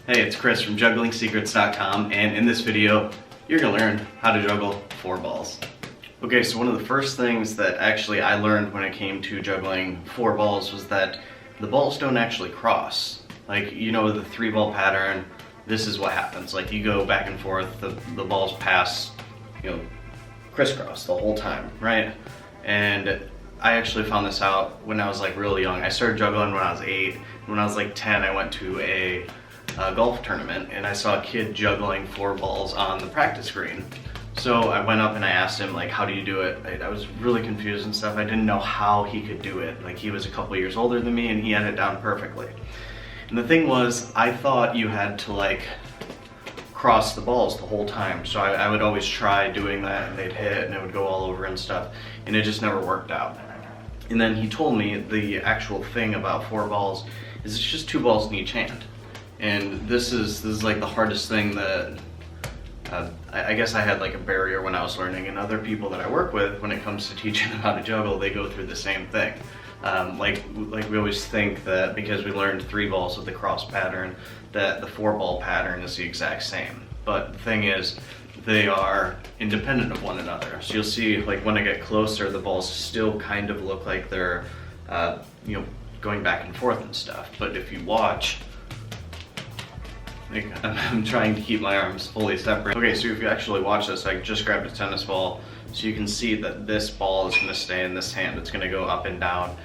Hey, it's Chris from JugglingSecrets.com, and in this video, you're gonna learn how to juggle 4 balls. Okay, so one of the first things that actually I learned when it came to juggling 4 balls was that the balls don't actually cross. Like, you know, the 3-ball pattern, this is what happens. Like, you go back and forth, the balls pass, you know, crisscross the whole time, right? And I actually found this out when I was like really young. I started juggling when I was 8. When I was like 10, I went to a golf tournament and I saw a kid juggling 4 balls on the practice green. So I went up and I asked him, like, how do you do it? I was really confused and stuff. I didn't know how he could do it. Like, he was a couple years older than me and he had it down perfectly. And the thing was, I thought you had to like cross the balls the whole time. So I would always try doing that and they'd hit and it would go all over and stuff. And it just never worked out. And then he told me the actual thing about 4 balls is it's just 2 balls in each hand. And this is like the hardest thing that I guess I had like a barrier when I was learning, and other people that I work with, when it comes to teaching them how to juggle, they go through the same thing. Like we always think that because we learned 3 balls with the cross pattern, that the 4-ball pattern is the exact same. But the thing is, they are independent of one another. So you'll see, like, when I get closer, the balls still kind of look like they're, you know, going back and forth and stuff. But if you watch, like, I'm trying to keep my arms fully separate. Okay, so if you actually watch this, I just grabbed a tennis ball, so you can see that this ball is gonna stay in this hand. It's gonna go up and down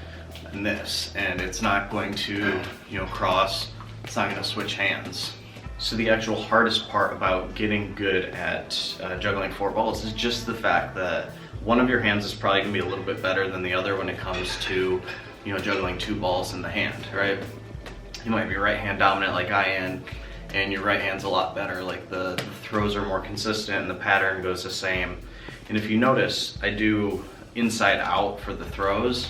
and this, and it's not going to, you know, cross. It's not gonna switch hands. So the actual hardest part about getting good at juggling 4 balls is just the fact that one of your hands is probably gonna be a little bit better than the other when it comes to, you know, juggling 2 balls in the hand, right? You might be right hand dominant like I am, and your right hand's a lot better. Like the throws are more consistent and the pattern goes the same. And if you notice, I do inside out for the throws.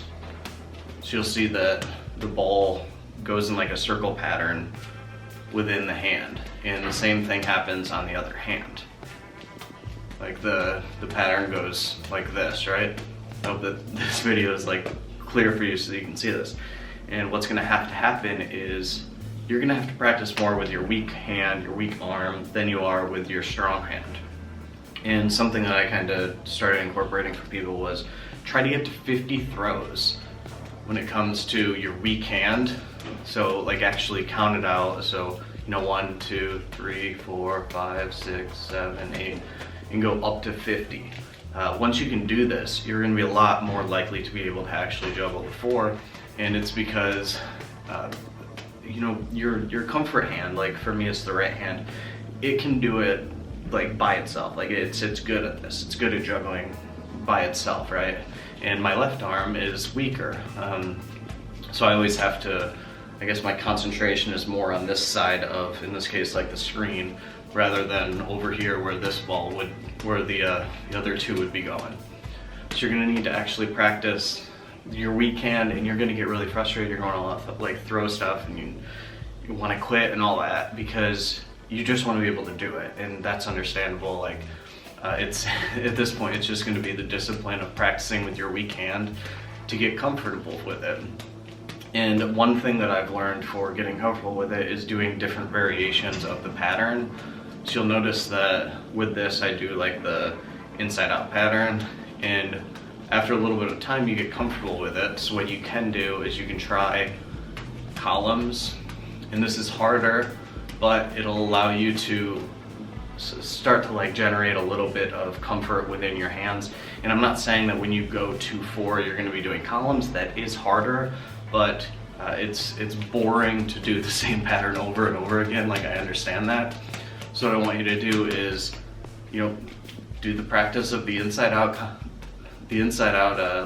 So you'll see that the ball goes in like a circle pattern within the hand, and the same thing happens on the other hand. Like the pattern goes like this, right? I hope that this video is like clear for you so that you can see this. And what's gonna have to happen is you're gonna have to practice more with your weak hand, your weak arm, than you are with your strong hand. And something that I kind of started incorporating for people was try to get to 50 throws when it comes to your weak hand. So like actually count it out. So, you know, 1, 2, 3, 4, 5, 6, 7, 8, and go up to 50. Once you can do this, you're gonna be a lot more likely to be able to actually juggle the 4. And it's because, you know, your comfort hand, like for me it's the right hand, it can do it like by itself. Like it's good at this. It's good at juggling by itself, right? And my left arm is weaker. So I always have to, I guess my concentration is more on this side of, in this case, like the screen, rather than over here where this ball would, where the other 2 would be going. So you're gonna need to actually practice your weak hand, and you're gonna get really frustrated. You're going to lot of, like, throw stuff, and you want to quit and all that because you just want to be able to do it, and that's understandable. Like, it's at this point, it's just going to be the discipline of practicing with your weak hand to get comfortable with it. And one thing that I've learned for getting comfortable with it is doing different variations of the pattern. So you'll notice that with this, I do like the inside out pattern, and after a little bit of time, you get comfortable with it. So what you can do is you can try columns, and this is harder, but it'll allow you to start to like generate a little bit of comfort within your hands. And I'm not saying that when you go to 4, you're gonna be doing columns. That is harder, but it's boring to do the same pattern over and over again. Like, I understand that. So what I want you to do is, you know, do the practice of the inside out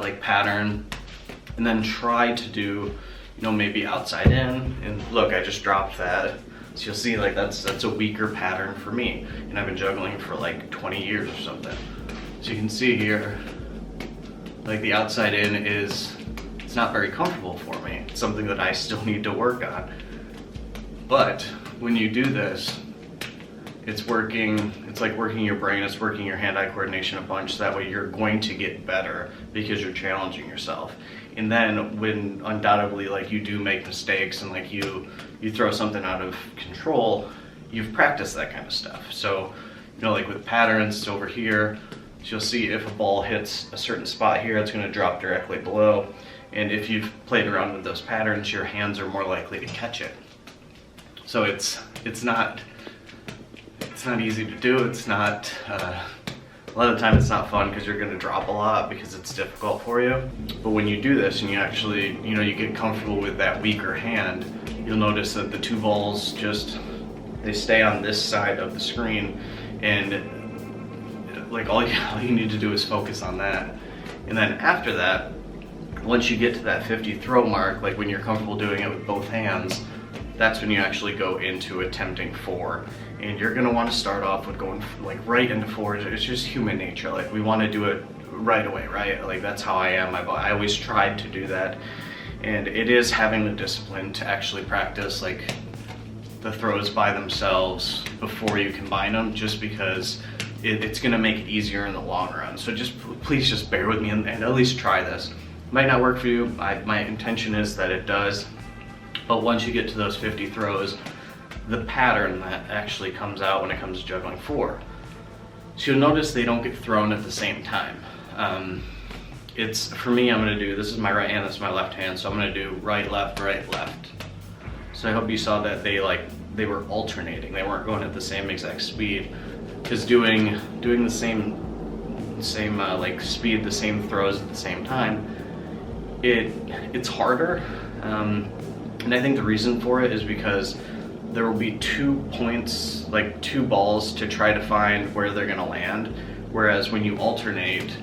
like pattern, and then try to do, you know, maybe outside in. And look, I just dropped that. So you'll see, like, that's a weaker pattern for me, and I've been juggling for like 20 years or something. So you can see here, like, the outside in is, it's not very comfortable for me. It's something that I still need to work on. But when you do this, it's like working your brain, it's working your hand-eye coordination a bunch. That way you're going to get better because you're challenging yourself. And then when undoubtedly like you do make mistakes and like you throw something out of control, you've practiced that kind of stuff. So, you know, like with patterns over here, you'll see if a ball hits a certain spot here, it's going to drop directly below. And if you've played around with those patterns, your hands are more likely to catch it. So it's not easy to do. It's not, a lot of the time it's not fun because you're going to drop a lot because it's difficult for you. But when you do this and you actually, you know, you get comfortable with that weaker hand, you'll notice that the two balls just, they stay on this side of the screen, and like all you need to do is focus on that. And then after that, once you get to that 50 throw mark, like when you're comfortable doing it with both hands, that's when you actually go into attempting 4. And you're gonna want to start off with going like right into 4. It's just human nature. Like we want to do it right away, right? Like that's how I am. I always tried to do that. And it is having the discipline to actually practice like the throws by themselves before you combine them, just because it's gonna make it easier in the long run. So just please just bear with me and at least try this. It might not work for you. My intention is that it does. But once you get to those 50 throws, the pattern that actually comes out when it comes to juggling 4. So you'll notice they don't get thrown at the same time. It's, for me, I'm gonna do, this is my right hand, this is my left hand, so I'm gonna do right, left, right, left. So I hope you saw that they were alternating. They weren't going at the same exact speed. Because doing the same like speed, the same throws at the same time, it's harder. And I think the reason for it is because there will be 2 points, like 2 balls to try to find where they're gonna land. Whereas when you alternate,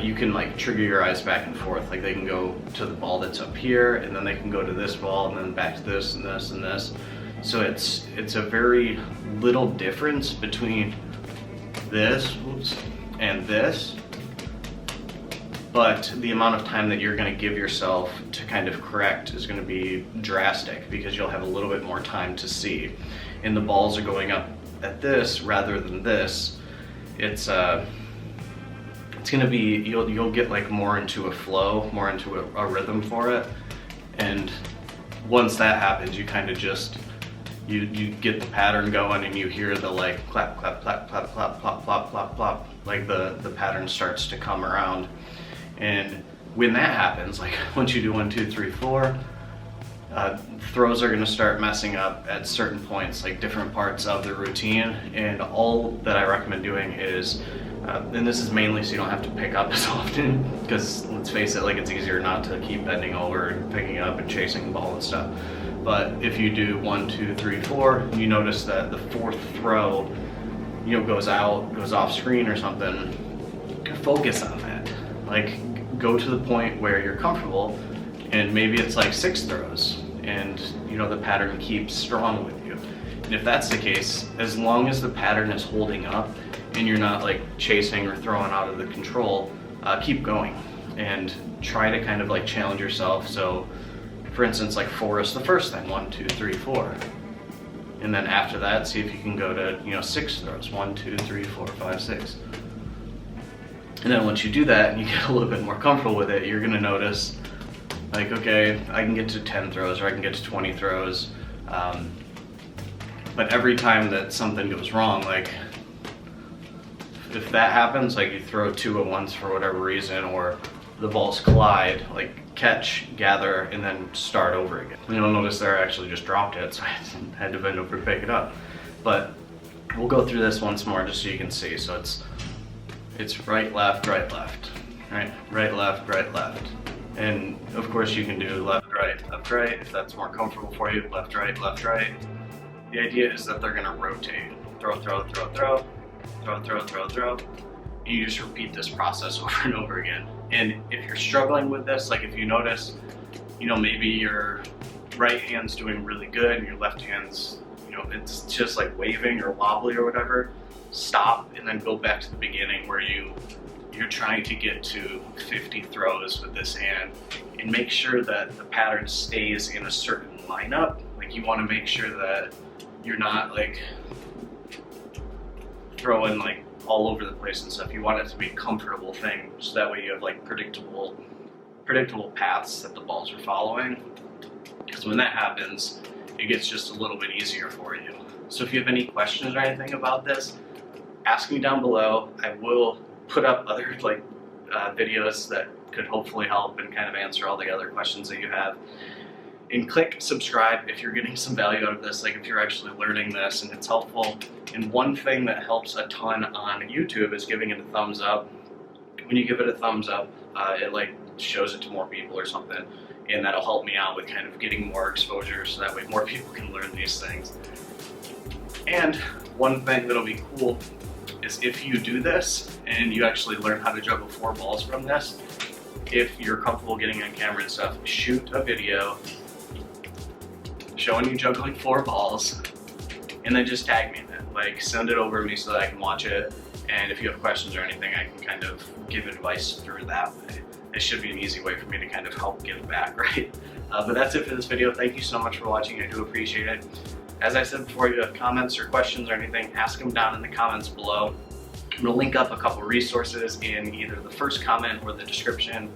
you can like trigger your eyes back and forth. Like they can go to the ball that's up here, and then they can go to this ball, and then back to this and this and this. So it's a very little difference between this and this. But the amount of time that you're going to give yourself to kind of correct is going to be drastic, because you'll have a little bit more time to see. And the balls are going up at this rather than this. It's going to be, you'll get like more into a flow, more into a rhythm for it. And once that happens, you kind of just, you get the pattern going, and you hear the like clap, clap, clap, clap, clap, plop, plop, plop, plop. Like the pattern starts to come around. And when that happens, like once you do 1, 2, 3, 4, throws are going to start messing up at certain points, like different parts of the routine. And all that I recommend doing is, and this is mainly so you don't have to pick up as often, because let's face it, like it's easier not to keep bending over and picking up and chasing the ball and stuff. But if you do 1, 2, 3, 4, you notice that the 4th throw, you know, goes off screen or something, focus on that. Like, go to the point where you're comfortable, and maybe it's like 6 throws, and you know the pattern keeps strong with you. And if that's the case, as long as the pattern is holding up and you're not like chasing or throwing out of the control, keep going and try to kind of like challenge yourself. So for instance, like 4 is the first thing, 1, 2, 3, 4. And then after that, see if you can go to, you know, 6 throws, 1, 2, 3, 4, 5, 6. And then once you do that and you get a little bit more comfortable with it, you're gonna notice like, okay, I can get to 10 throws or I can get to 20 throws. But every time that something goes wrong, like if that happens, like you throw 2 at once for whatever reason, or the balls collide, like catch, gather, and then start over again. And you'll notice there I actually just dropped it, so I had to bend over to pick it up. But we'll go through this once more just so you can see. So it's right, left, right, left, right, right, left, right, left. And of course you can do left, right, if that's more comfortable for you, left, right, left, right. The idea is that they're gonna rotate. Throw, throw, throw, throw, throw, throw, throw, throw. And you just repeat this process over and over again. And if you're struggling with this, like if you notice, you know, maybe your right hand's doing really good and your left hand's, you know, it's just like waving or wobbly or whatever, stop and then go back to the beginning where you're trying to get to 50 throws with this hand, and make sure that the pattern stays in a certain lineup. Like you want to make sure that you're not like throwing like all over the place and stuff. You want it to be a comfortable thing, so that way you have like predictable predictable paths that the balls are following. Because when that happens, it gets just a little bit easier for you. So if you have any questions or anything about this, ask me down below. I will put up other videos that could hopefully help and kind of answer all the other questions that you have. And click subscribe if you're getting some value out of this, like if you're actually learning this and it's helpful. And one thing that helps a ton on YouTube is giving it a thumbs up. When you give it a thumbs up, it shows it to more people or something, and that'll help me out with kind of getting more exposure so that way more people can learn these things. And one thing that'll be cool is if you do this and you actually learn how to juggle 4 balls from this, if you're comfortable getting on camera and stuff, shoot a video showing you juggling 4 balls, and then just tag me in it. Send it over to me so that I can watch it, and if you have questions or anything, I can kind of give advice through that way. It should be an easy way for me to kind of help give back, right? But that's it for this video. Thank you so much for watching. I do appreciate it. As I said before, if you have comments or questions or anything, ask them down in the comments below. I'm going to link up a couple resources in either the first comment or the description,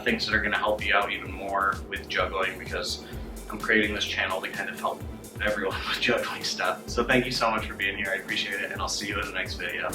things that are going to help you out even more with juggling, because I'm creating this channel to kind of help everyone with juggling stuff. So thank you so much for being here. I appreciate it, and I'll see you in the next video.